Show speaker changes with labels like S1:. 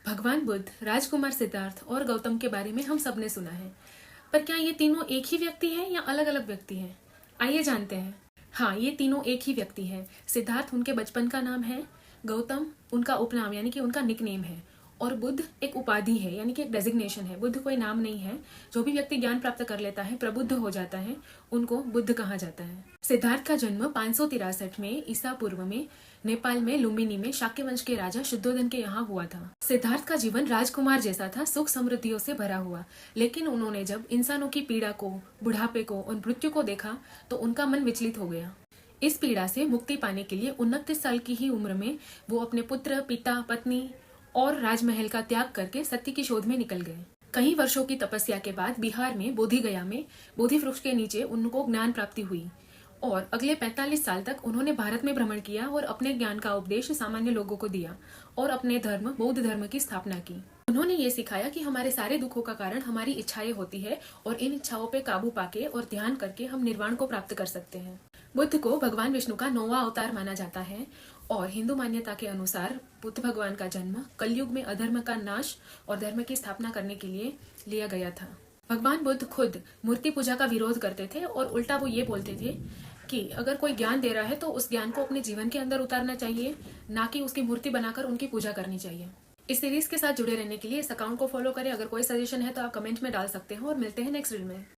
S1: भगवान बुद्ध, राजकुमार सिद्धार्थ और गौतम के बारे में हम सबने सुना है, पर क्या ये तीनों एक ही व्यक्ति हैं या अलग अलग व्यक्ति हैं? आइए जानते हैं। हाँ, ये तीनों एक ही व्यक्ति हैं। सिद्धार्थ उनके बचपन का नाम है, गौतम उनका उपनाम यानी कि उनका निकनेम है, और बुद्ध एक उपाधि है यानी कि एक डेजिग्नेशन है। बुद्ध कोई नाम नहीं है। जो भी व्यक्ति ज्ञान प्राप्त कर लेता है, प्रबुद्ध हो जाता है, उनको बुद्ध कहा जाता है। सिद्धार्थ का जन्म 563 में ईसा पूर्व में नेपाल में लुम्बिनी में शाक्य वंश के राजा शुद्धोधन के यहाँ हुआ था। सिद्धार्थ का जीवन राजकुमार जैसा था, सुख समृद्धियों से भरा हुआ। लेकिन उन्होंने जब इंसानों की पीड़ा को, बुढ़ापे को और मृत्यु को देखा तो उनका मन विचलित हो गया। इस पीड़ा से मुक्ति पाने के लिए 29 साल की ही उम्र में वो अपने पुत्र, पिता, पत्नी और राजमहल का त्याग करके सत्य की शोध में निकल गए। कई वर्षों की तपस्या के बाद बिहार में बोधिगया में बोधि वृक्ष के नीचे उनको ज्ञान प्राप्ति हुई और अगले 45 साल तक उन्होंने भारत में भ्रमण किया और अपने ज्ञान का उपदेश सामान्य लोगों को दिया और अपने धर्म बौद्ध धर्म की स्थापना की। उन्होंने ये सिखाया कि हमारे सारे दुखों का कारण हमारी इच्छाएं होती है और इन इच्छाओं पे काबू पाके और ध्यान करके हम निर्वाण को प्राप्त कर सकते हैं। बुद्ध को भगवान विष्णु का 9वां अवतार माना जाता है और हिंदू मान्यता के अनुसार बुद्ध भगवान का जन्म कलयुग में अधर्म का नाश और धर्म की स्थापना करने के लिए लिया गया था। भगवान बुद्ध खुद मूर्ति पूजा का विरोध करते थे और उल्टा वो ये बोलते थे कि अगर कोई ज्ञान दे रहा है तो उस ज्ञान को अपने जीवन के अंदर उतारना चाहिए, ना कि उसकी मूर्ति बनाकर उनकी पूजा करनी चाहिए। इस सीरीज के साथ जुड़े रहने के लिए इस अकाउंट को फॉलो करें। अगर कोई सजेशन है तो आप कमेंट में डाल सकते हैं और मिलते हैं नेक्स्ट रील में।